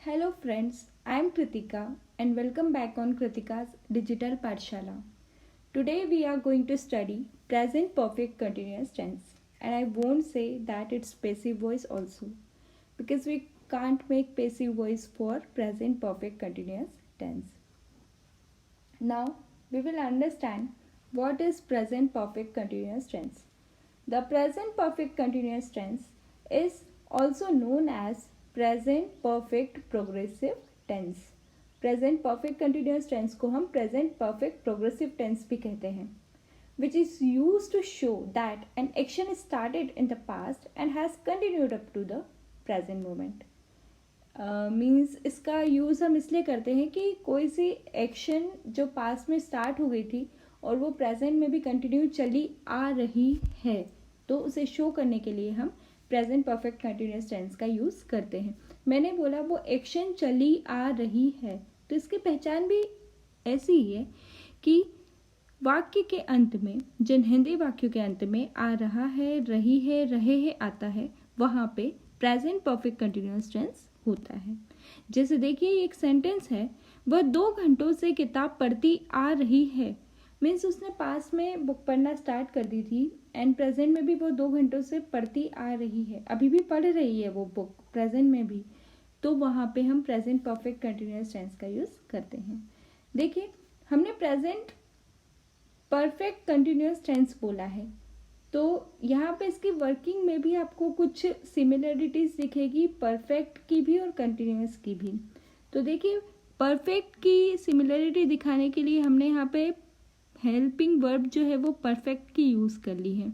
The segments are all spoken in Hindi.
Hello friends, I am Kritika and welcome back on Kritika's Digital Pathshala. Today we are going to study present perfect continuous tense, and I won't say that it's passive voice also because we can't make passive voice for present perfect continuous tense. Now we will understand what is present perfect continuous tense. The present perfect continuous tense is also known as present perfect progressive tense. Present perfect continuous tense को हम प्रेजेंट परफेक्ट प्रोग्रेसिव टेंस भी कहते हैं, which is use to show that an action started in the past and has continued up to the present moment. Means इसका यूज़ हम इसलिए करते हैं कि कोई सी एक्शन जो पास्ट में स्टार्ट हो गई थी और वो प्रेजेंट में भी कंटिन्यू चली आ रही है, तो उसे शो करने के लिए हम प्रेजेंट परफेक्ट कंटिन्यूस टेंस का यूज़ करते हैं. मैंने बोला वो एक्शन चली आ रही है, तो इसकी पहचान भी ऐसी ही है कि वाक्य के अंत में, जिन हिंदी वाक्यों के अंत में आ रहा है, रही है, रहे है आता है, वहाँ पे प्रेजेंट परफेक्ट कंटिन्यूस टेंस होता है. जैसे देखिए एक सेंटेंस है, वह 2 घंटों से किताब पढ़ती आ रही है. मीन्स उसने पास में बुक पढ़ना स्टार्ट कर दी थी एंड प्रेजेंट में भी वो 2 घंटों से पढ़ती आ रही है, अभी भी पढ़ रही है वो बुक प्रेजेंट में भी, तो वहाँ पे हम प्रेजेंट परफेक्ट कंटिन्यूस टेंस का यूज़ करते हैं. देखिए हमने प्रेजेंट परफेक्ट कंटिन्यूस टेंस बोला है, तो यहाँ पे इसकी वर्किंग में भी आपको कुछ सिमिलरिटीज दिखेगी, परफेक्ट की भी और कंटिन्यूस की भी. तो देखिए परफेक्ट की सिमिलरिटी दिखाने के लिए हमने यहाँ पे हेल्पिंग वर्ब जो है वो परफेक्ट की यूज़ कर ली है.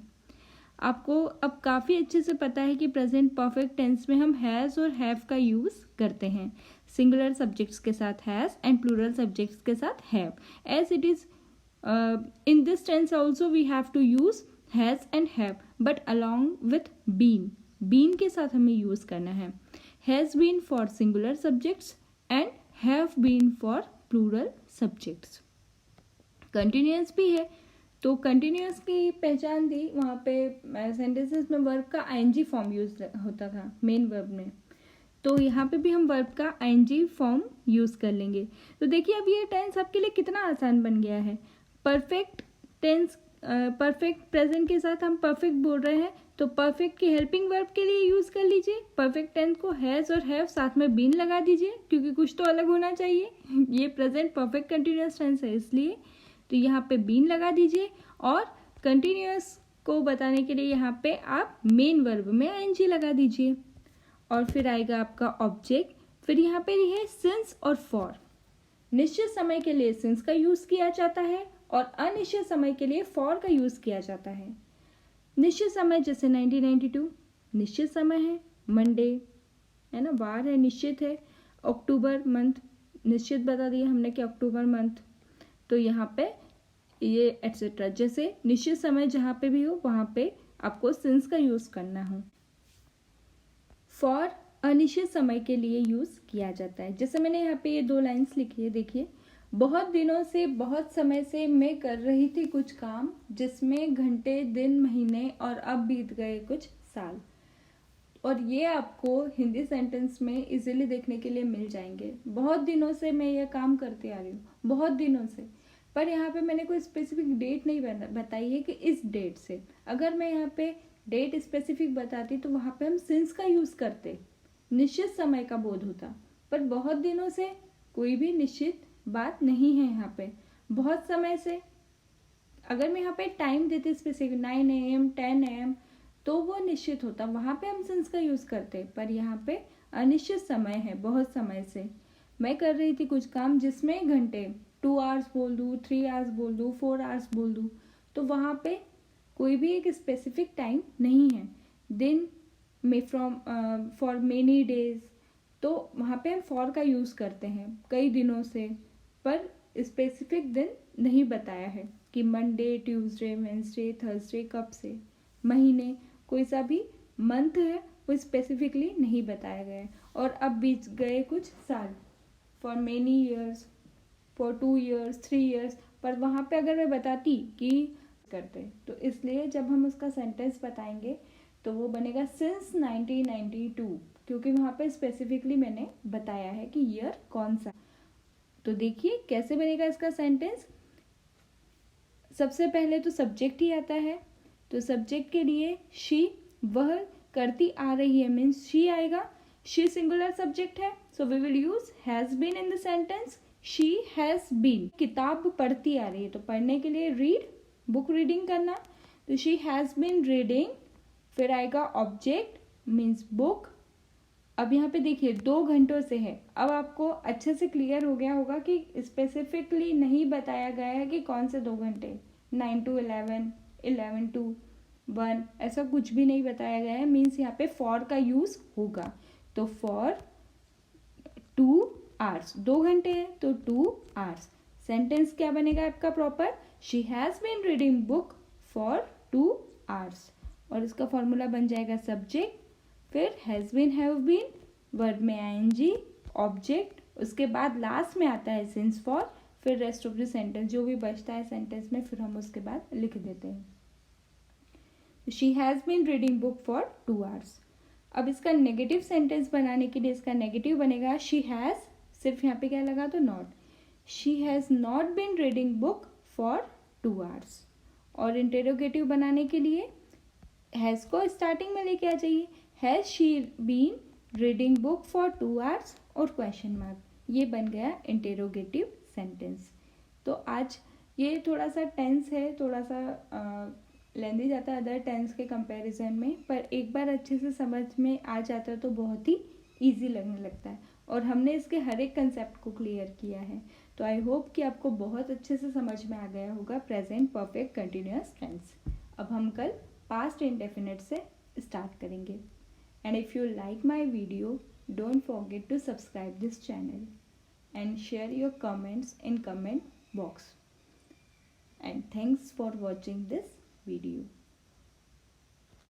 आपको अब काफ़ी अच्छे से पता है कि प्रेजेंट परफेक्ट टेंस में हम हैज़ और हैव का यूज़ करते हैं. सिंगुलर सब्जेक्ट्स के साथ हैज़ एंड प्लूरल सब्जेक्ट्स के साथ have. As it is in this tense also we have to use has and have, but along with been. Been के साथ हमें यूज़ करना है. Has been for singular subjects and have been for plural subjects. Continuous भी है, तो कंटिन्यूस की पहचान दी वहाँ पे सेंटेंसेस में वर्ब का आईएनजी फॉर्म यूज होता था मेन वर्ब में, तो यहाँ पे भी हम वर्ब का आईएनजी फॉर्म यूज़ कर लेंगे. तो देखिए अब ये टेंस आपके लिए कितना आसान बन गया है. परफेक्ट टेंस परफेक्ट प्रेजेंट के साथ हम परफेक्ट बोल रहे हैं, तो परफेक्ट की हेल्पिंग वर्ब के लिए यूज़ कर लीजिए. परफेक्ट टेंस को हैज़ और हैव साथ में बीन लगा दीजिए, क्योंकि कुछ तो अलग होना चाहिए. ये प्रेजेंट परफेक्ट कंटिन्यूस टेंस है इसलिए, तो यहाँ पे बीन लगा दीजिए. और कंटिन्यूस को बताने के लिए यहाँ पे आप मेन वर्ब में आईएनजी लगा दीजिए. और फिर आएगा आपका ऑब्जेक्ट. फिर यहाँ पे है सिंस और फॉर. निश्चित समय के लिए सिंस का यूज़ किया जाता है और अनिश्चित समय के लिए फॉर का यूज़ किया जाता है. निश्चित समय जैसे 1992 निश्चित समय है, मंडे है ना, वार है, निश्चित है. अक्टूबर मंथ निश्चित बता दिया हमने कि अक्टूबर मंथ, तो यहाँ पे ये एट्सेट्रा. जैसे निश्चित समय जहाँ पे भी हो वहाँ पे आपको सिंस का यूज़ करना हो. फॉर अनिश्चित समय के लिए यूज़ किया जाता है. जैसे मैंने यहाँ पे ये 2 लाइन्स लिखी है, देखिए. बहुत दिनों से, बहुत समय से मैं कर रही थी कुछ काम जिसमें घंटे, दिन, महीने और अब बीत गए कुछ साल. और ये आपको हिंदी सेंटेंस में इजीली देखने के लिए मिल जाएंगे. बहुत दिनों से मैं यह काम करती आ रही हूँ, बहुत दिनों से, पर यहाँ पे मैंने कोई स्पेसिफिक डेट नहीं बताई है कि इस डेट से. अगर मैं यहाँ पे डेट स्पेसिफिक बताती तो वहाँ पे हम सिंस का यूज़ करते, निश्चित समय का बोध होता. पर बहुत दिनों से कोई भी निश्चित बात नहीं है यहाँ पे. बहुत समय से अगर मैं यहाँ पे टाइम देती स्पेसिफिक 9 AM 10 AM तो वो निश्चित होता, वहाँ पे हम सिंस का यूज़ करते. पर यहाँ पे अनिश्चित समय है, बहुत समय से. मैं कर रही थी कुछ काम जिसमें घंटे, 2 आवर्स बोल दूँ, 3 आवर्स बोल दूँ, 4 आवर्स बोल दूँ, तो वहाँ पे कोई भी एक स्पेसिफिक टाइम नहीं है. दिन में फ्रॉम फॉर मेनी डेज, तो वहाँ पे हम फॉर का यूज़ करते हैं कई दिनों से, पर स्पेसिफिक दिन नहीं बताया है कि मंडे, ट्यूसडे, वेंसडे, थर्सडे कब से. महीने, कोई सा भी मंथ है वो स्पेसिफिकली नहीं बताया गया है. और अब बीत गए कुछ साल, for many years, for 2 years 3 years, पर वहाँ पे अगर मैं बताती कि करते, तो इसलिए जब हम उसका सेंटेंस बताएंगे तो वो बनेगा सिंस 1992. क्योंकि वहाँ पे स्पेसिफिकली मैंने बताया है कि ईयर कौन सा। तो देखिए कैसे बनेगा इसका सेंटेंस। सबसे पहले तो सब्जेक्ट ही आता है, तो सब्जेक्ट के लिए शी, वह करती आ रही है मीन्स शी आएगा। शी सिंगुलर सब्जेक्ट है, so we will use has been in the sentence. She has been किताब पढ़ती आ रही है, तो पढ़ने के लिए रीड, बुक रीडिंग करना, तो शी हैज बीन रीडिंग। फिर आएगा ऑब्जेक्ट मीन्स बुक। अब यहाँ पे देखिए 2 घंटों से है। अब आपको अच्छे से क्लियर हो गया होगा कि स्पेसिफिकली नहीं बताया गया है कि कौन से 2 घंटे, 9 to 11, 11 to 1, ऐसा कुछ भी नहीं बताया गया है। मीन्स यहाँ पे फॉर का यूज होगा, तो फॉर 2 hours, 2 घंटे है तो 2 hours। सेंटेंस क्या बनेगा आपका proper, she has been reading book for 2 hours, और इसका फॉर्मूला बन जाएगा सब्जेक्ट, फिर has been, have been, verb में आईएनजी, ऑब्जेक्ट, उसके बाद लास्ट में आता है सिंस फॉर, फिर रेस्ट ऑफ द सेंटेंस जो भी बचता है सेंटेंस में फिर हम उसके बाद लिख देते हैं। She has been reading book for 2 hours। अब इसका नेगेटिव सेंटेंस बनाने के लिए इसका नेगेटिव बनेगा शी हैज, सिर्फ यहाँ पे क्या लगा तो not, she has not been reading book for 2 hours। और इंटेरोगेटिव बनाने के लिए हैज को स्टार्टिंग में लेके आ जाइए, has she been reading book for 2 hours और क्वेश्चन मार्क, ये बन गया इंटेरोगेटिव सेंटेंस। तो आज ये थोड़ा सा टेंस है, थोड़ा सा लेंदी जाता है अदर टेंस के कंपैरिजन में, पर एक बार अच्छे से समझ में आ जाता है तो बहुत ही ईजी लगने लगता है, और हमने इसके हर एक कंसेप्ट को क्लियर किया है। तो आई होप कि आपको बहुत अच्छे से समझ में आ गया होगा प्रेजेंट परफेक्ट कंटिन्यूअस टेंस। अब हम कल पास्ट इंडेफिनिट से स्टार्ट करेंगे। And if you like my video, don't forget to subscribe this channel and share your comments in comment box. And thanks for watching this video.